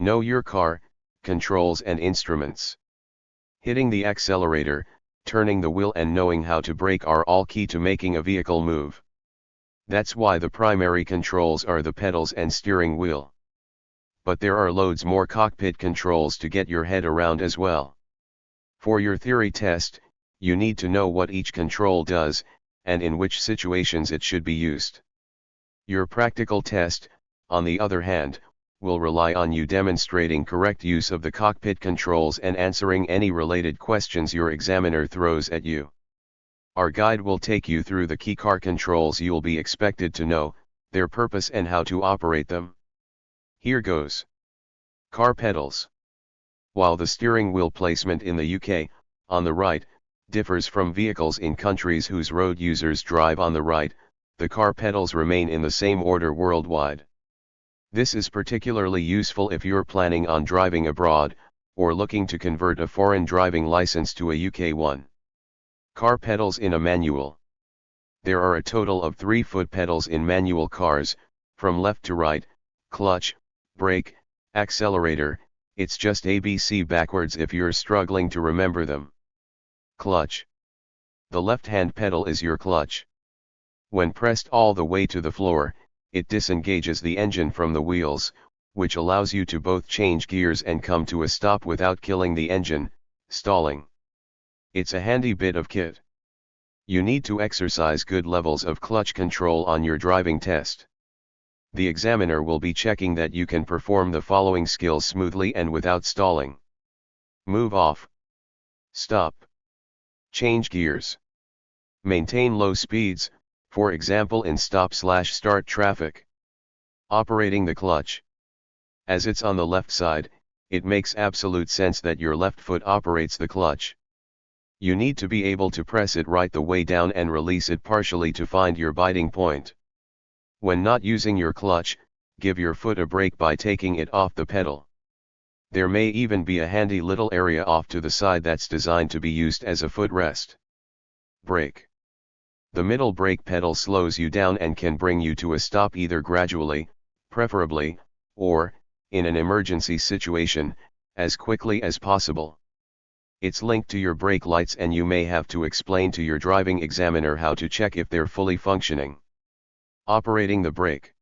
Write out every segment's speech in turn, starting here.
Know your car, controls and instruments. Hitting the accelerator, turning the wheel and knowing how to brake are all key to making a vehicle move. That's why the primary controls are the pedals and steering wheel. But there are loads more cockpit controls to get your head around as well. For your theory test, you need to know what each control does, and in which situations it should be used. Your practical test, on the other hand, will rely on you demonstrating correct use of the cockpit controls and answering any related questions your examiner throws at you. Our guide will take you through the key car controls you'll be expected to know, their purpose and how to operate them. Here goes. Car pedals. While the steering wheel placement in the UK, on the right, differs from vehicles in countries whose road users drive on the right, the car pedals remain in the same order worldwide. This is particularly useful if you're planning on driving abroad, or looking to convert a foreign driving license to a UK one. Car pedals in a manual. There are a total of 3 foot pedals in manual cars, from left to right: clutch, brake, accelerator. It's just ABC backwards if you're struggling to remember them. Clutch. The left-hand pedal is your clutch. When pressed all the way to the floor, it disengages the engine from the wheels, which allows you to both change gears and come to a stop without killing the engine, stalling. It's a handy bit of kit. You need to exercise good levels of clutch control on your driving test. The examiner will be checking that you can perform the following skills smoothly and without stalling. Move off. Stop. Change gears. Maintain low speeds, for example in stop/start traffic. Operating the clutch. As it's on the left side, it makes absolute sense that your left foot operates the clutch. You need to be able to press it right the way down and release it partially to find your biting point. When not using your clutch, give your foot a break by taking it off the pedal. There may even be a handy little area off to the side that's designed to be used as a footrest. Brake. The middle brake pedal slows you down and can bring you to a stop either gradually, preferably, or, in an emergency situation, as quickly as possible. It's linked to your brake lights and you may have to explain to your driving examiner how to check if they're fully functioning. Operating the brake.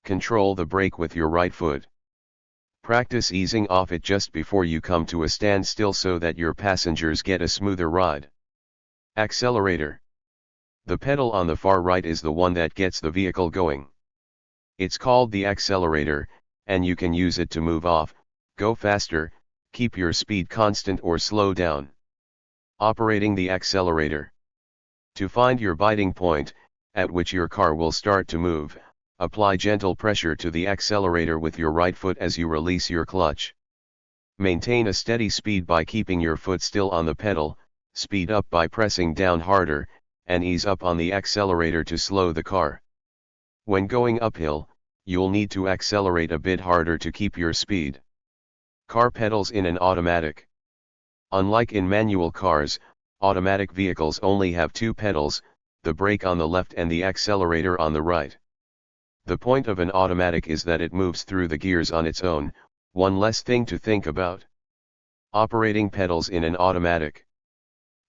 Control the brake with your right foot. Practice easing off it just before you come to a standstill so that your passengers get a smoother ride. Accelerator. The pedal on the far right is the one that gets the vehicle going. It's called the accelerator, and you can use it to move off, go faster, keep your speed constant or slow down. Operating the accelerator. To find your biting point, at which your car will start to move, apply gentle pressure to the accelerator with your right foot as you release your clutch. Maintain a steady speed by keeping your foot still on the pedal, speed up by pressing down harder, and ease up on the accelerator to slow the car. When going uphill, you'll need to accelerate a bit harder to keep your speed. Car pedals in an automatic. Unlike in manual cars, automatic vehicles only have 2 pedals, the brake on the left and the accelerator on the right. The point of an automatic is that it moves through the gears on its own, one less thing to think about. Operating pedals in an automatic.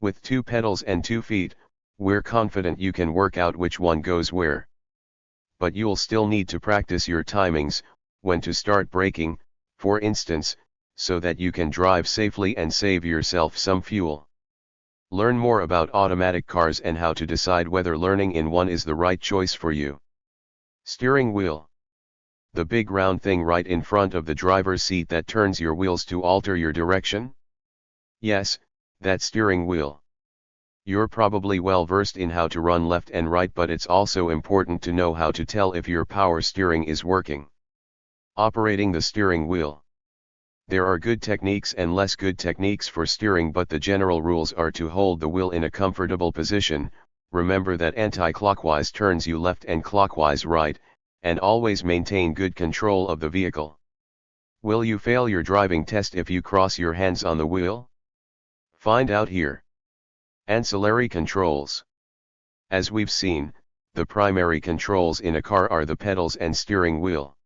With 2 pedals and 2 feet, we're confident you can work out which one goes where. But you'll still need to practice your timings, when to start braking, for instance, so that you can drive safely and save yourself some fuel. Learn more about automatic cars and how to decide whether learning in one is the right choice for you. Steering wheel. The big round thing right in front of the driver's seat that turns your wheels to alter your direction? Yes, that steering wheel. You're probably well versed in how to run left and right, but it's also important to know how to tell if your power steering is working. Operating the steering wheel. There are good techniques and less good techniques for steering, but the general rules are to hold the wheel in a comfortable position, remember that anti-clockwise turns you left and clockwise right, and always maintain good control of the vehicle. Will you fail your driving test if you cross your hands on the wheel? Find out here. Ancillary controls. As we've seen, the primary controls in a car are the pedals and steering wheel.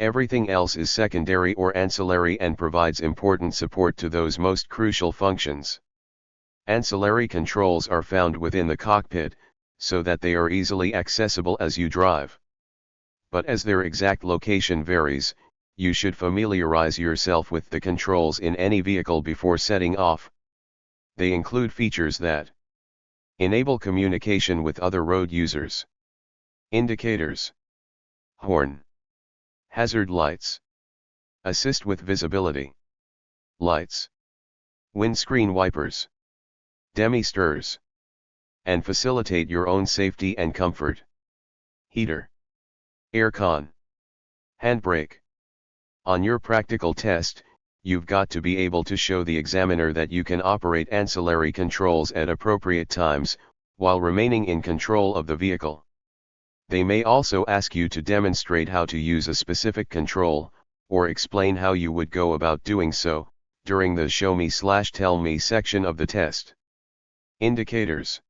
Everything else is secondary or ancillary and provides important support to those most crucial functions. Ancillary controls are found within the cockpit, so that they are easily accessible as you drive. But as their exact location varies, you should familiarize yourself with the controls in any vehicle before setting off. They include features that enable communication with other road users, indicators, horn, hazard lights, assist with visibility, lights, windscreen wipers, demi-stirs, and facilitate your own safety and comfort, heater, aircon, handbrake. On your practical test, you've got to be able to show the examiner that you can operate ancillary controls at appropriate times, while remaining in control of the vehicle. They may also ask you to demonstrate how to use a specific control, or explain how you would go about doing so, during the Show Me/Tell Me section of the test. Indicators.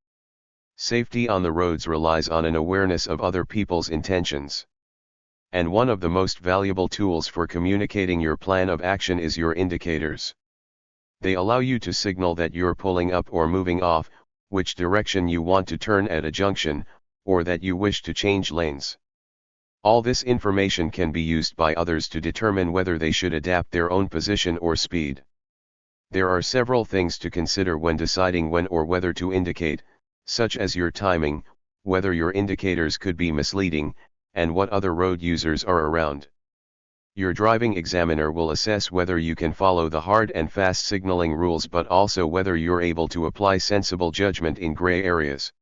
Safety on the roads relies on an awareness of other people's intentions. And one of the most valuable tools for communicating your plan of action is your indicators. They allow you to signal that you're pulling up or moving off, which direction you want to turn at a junction, or that you wish to change lanes. All this information can be used by others to determine whether they should adapt their own position or speed. There are several things to consider when deciding when or whether to indicate, such as your timing, whether your indicators could be misleading, and what other road users are around. Your driving examiner will assess whether you can follow the hard and fast signaling rules, but also whether you're able to apply sensible judgment in gray areas.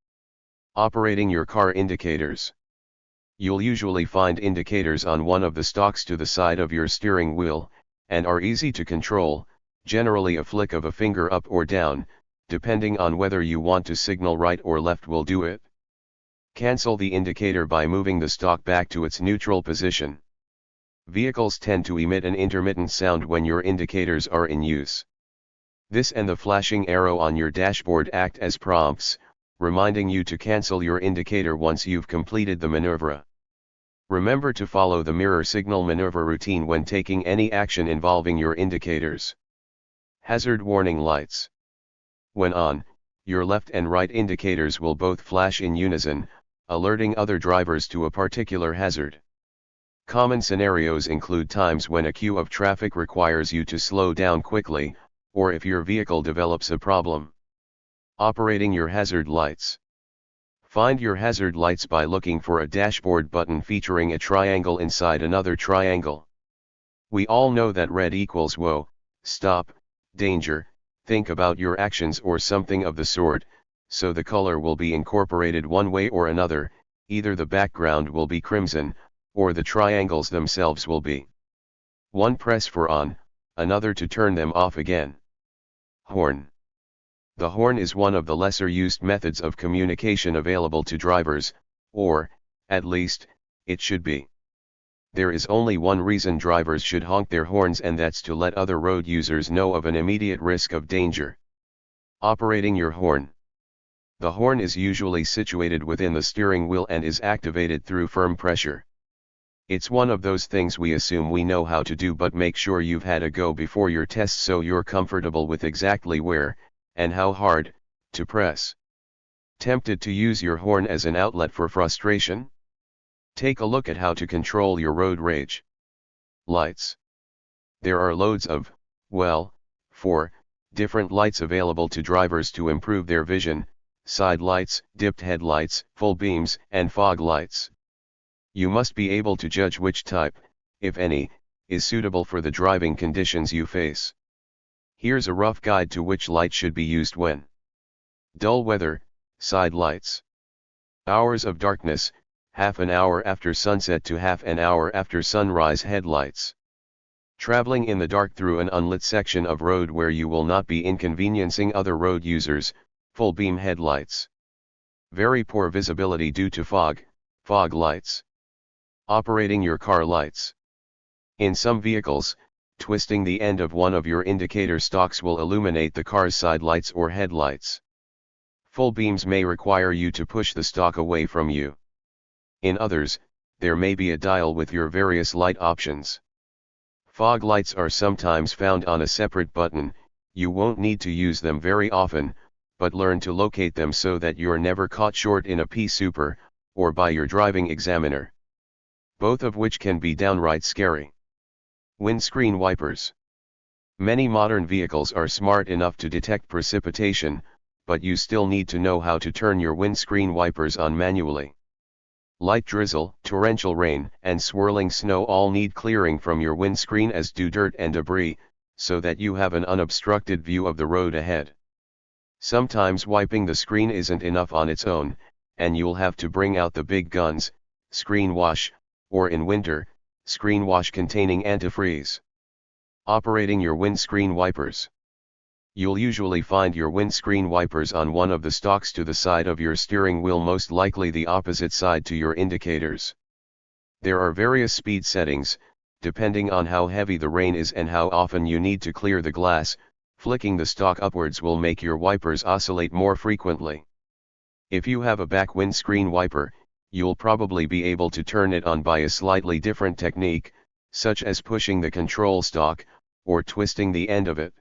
Operating your car indicators. You'll usually find indicators on one of the stalks to the side of your steering wheel, and are easy to control, generally a flick of a finger up or down, depending on whether you want to signal right or left will do it. Cancel the indicator by moving the stalk back to its neutral position. Vehicles tend to emit an intermittent sound when your indicators are in use. This and the flashing arrow on your dashboard act as prompts, reminding you to cancel your indicator once you've completed the maneuver. Remember to follow the mirror signal maneuver routine when taking any action involving your indicators. Hazard warning lights. When on, your left and right indicators will both flash in unison, alerting other drivers to a particular hazard. Common scenarios include times when a queue of traffic requires you to slow down quickly, or if your vehicle develops a problem. Operating your hazard lights. Find your hazard lights by looking for a dashboard button featuring a triangle inside another triangle. We all know that red equals whoa, stop, danger, think about your actions or something of the sort, so the color will be incorporated one way or another, either the background will be crimson, or the triangles themselves will be. One press for on, another to turn them off again. Horn. The horn is one of the lesser used methods of communication available to drivers, or, at least, it should be. There is only one reason drivers should honk their horns, and that's to let other road users know of an immediate risk of danger. Operating your horn. The horn is usually situated within the steering wheel and is activated through firm pressure. It's one of those things we assume we know how to do, but make sure you've had a go before your test so you're comfortable with exactly where, and how hard, to press. Tempted to use your horn as an outlet for frustration? Take a look at how to control your road rage. Lights. There are loads of, well, 4 different lights available to drivers to improve their vision: side lights, dipped headlights, full beams, and fog lights. You must be able to judge which type, if any, is suitable for the driving conditions you face. Here's a rough guide to which light should be used when. Dull weather, side lights. Hours of darkness, half an hour after sunset to half an hour after sunrise, headlights. Traveling in the dark through an unlit section of road where you will not be inconveniencing other road users, full beam headlights. Very poor visibility due to fog, fog lights. Operating your car lights. In some vehicles, twisting the end of one of your indicator stalks will illuminate the car's side lights or headlights. Full beams may require you to push the stalk away from you. In others, there may be a dial with your various light options. Fog lights are sometimes found on a separate button. You won't need to use them very often, but learn to locate them so that you're never caught short in a P-Super, or by your driving examiner. Both of which can be downright scary. Windscreen wipers. Many modern vehicles are smart enough to detect precipitation, but you still need to know how to turn your windscreen wipers on manually. Light drizzle, torrential rain, and swirling snow all need clearing from your windscreen, as do dirt and debris, so that you have an unobstructed view of the road ahead. Sometimes wiping the screen isn't enough on its own, and you'll have to bring out the big guns, screen wash, or in winter, screen wash containing antifreeze. Operating your windscreen wipers. You'll usually find your windscreen wipers on one of the stalks to the side of your steering wheel, most likely the opposite side to your indicators. There are various speed settings, depending on how heavy the rain is and how often you need to clear the glass. Flicking the stalk upwards will make your wipers oscillate more frequently. If you have a back windscreen wiper, you'll probably be able to turn it on by a slightly different technique, such as pushing the control stalk, or twisting the end of it.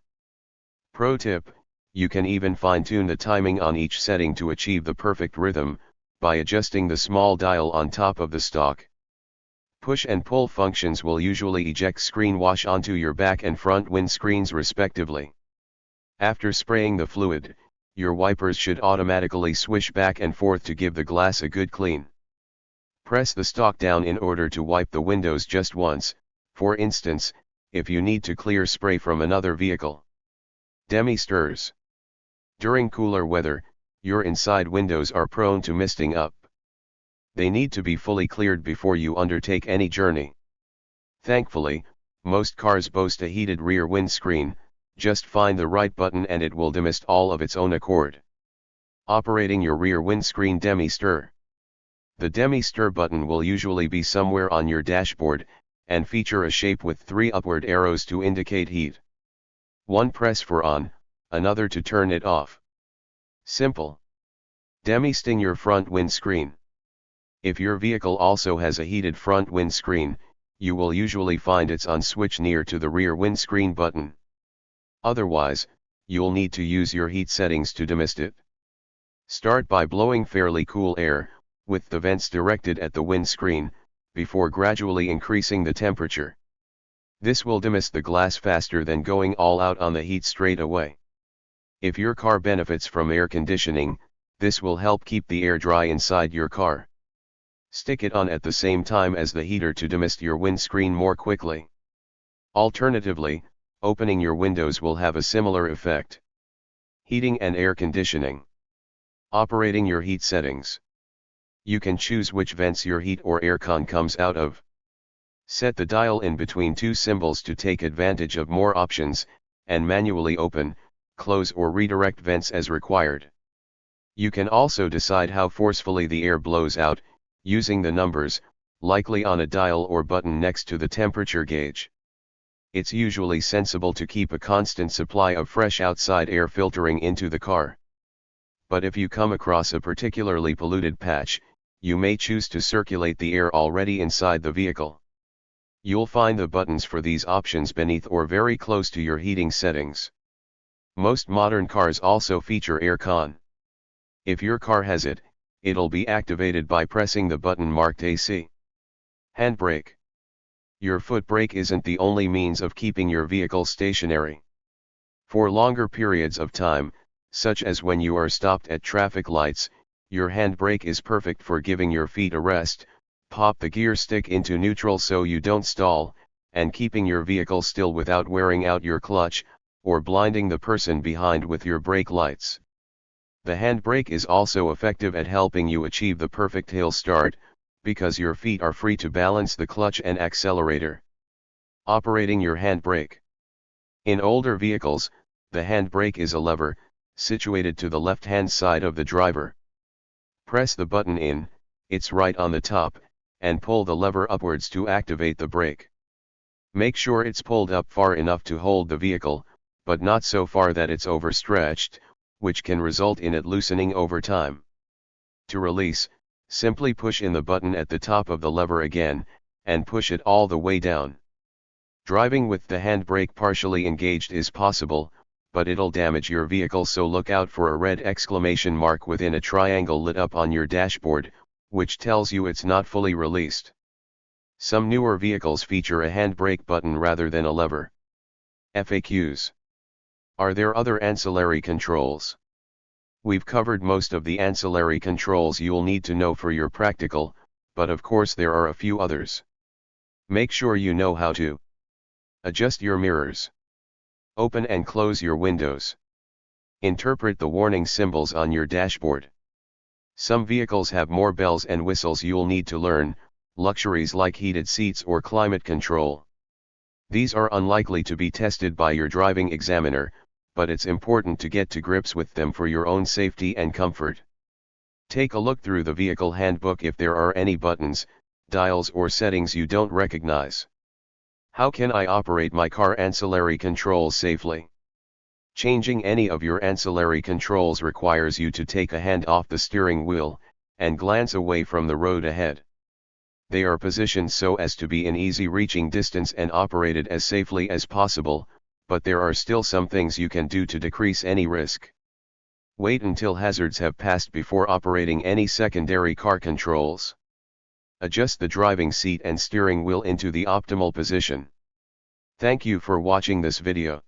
Pro tip: you can even fine-tune the timing on each setting to achieve the perfect rhythm, by adjusting the small dial on top of the stalk. Push and pull functions will usually eject screen wash onto your back and front windscreens respectively. After spraying the fluid, your wipers should automatically swish back and forth to give the glass a good clean. Press the stalk down in order to wipe the windows just once, for instance, if you need to clear spray from another vehicle. Demi-stirs. During cooler weather, your inside windows are prone to misting up. They need to be fully cleared before you undertake any journey. Thankfully, most cars boast a heated rear windscreen. Just find the right button and it will demist all of its own accord. Operating your rear windscreen demi-stir. The demi-stir button will usually be somewhere on your dashboard, and feature a shape with 3 upward arrows to indicate heat. One press for on, another to turn it off. Simple. Demisting your front windscreen. If your vehicle also has a heated front windscreen, you will usually find its on switch near to the rear windscreen button. Otherwise, you'll need to use your heat settings to demist it. Start by blowing fairly cool air, with the vents directed at the windscreen, before gradually increasing the temperature. This will demist the glass faster than going all out on the heat straight away. If your car benefits from air conditioning, this will help keep the air dry inside your car. Stick it on at the same time as the heater to demist your windscreen more quickly. Alternatively, opening your windows will have a similar effect. Heating and air conditioning. Operating your heat settings. You can choose which vents your heat or aircon comes out of. Set the dial in between 2 symbols to take advantage of more options, and manually open, close or redirect vents as required. You can also decide how forcefully the air blows out, using the numbers, likely on a dial or button next to the temperature gauge. It's usually sensible to keep a constant supply of fresh outside air filtering into the car. But if you come across a particularly polluted patch, you may choose to circulate the air already inside the vehicle. You'll find the buttons for these options beneath or very close to your heating settings. Most modern cars also feature aircon. If your car has it, it'll be activated by pressing the button marked AC. Handbrake. Your foot brake isn't the only means of keeping your vehicle stationary. For longer periods of time, such as when you are stopped at traffic lights, your handbrake is perfect for giving your feet a rest. Pop the gear stick into neutral so you don't stall, and keeping your vehicle still without wearing out your clutch, or blinding the person behind with your brake lights. The handbrake is also effective at helping you achieve the perfect hill start, because your feet are free to balance the clutch and accelerator. Operating your handbrake. In older vehicles, the handbrake is a lever, situated to the left-hand side of the driver. Press the button in, it's right on the top, and pull the lever upwards to activate the brake. Make sure it's pulled up far enough to hold the vehicle, but not so far that it's overstretched, which can result in it loosening over time. To release, Simply push in the button at the top of the lever again, and push it all the way down. Driving with the handbrake partially engaged is possible, but it'll damage your vehicle, so look out for a red exclamation mark within a triangle lit up on your dashboard, which tells you it's not fully released. Some newer vehicles feature a handbrake button rather than a lever. FAQs. Are there other ancillary controls? We've covered most of the ancillary controls you'll need to know for your practical, but of course there are a few others. Make sure you know how to adjust your mirrors, open and close your windows, interpret the warning symbols on your dashboard. Some vehicles have more bells and whistles you'll need to learn, luxuries like heated seats or climate control. These are unlikely to be tested by your driving examiner, but it's important to get to grips with them for your own safety and comfort. Take a look through the vehicle handbook if there are any buttons, dials or settings you don't recognize. How can I operate my car ancillary controls safely? Changing any of your ancillary controls requires you to take a hand off the steering wheel, and glance away from the road ahead. They are positioned so as to be in easy reaching distance and operated as safely as possible, but there are still some things you can do to decrease any risk. Wait until hazards have passed before operating any secondary car controls. Adjust the driving seat and steering wheel into the optimal position. Thank you for watching this video.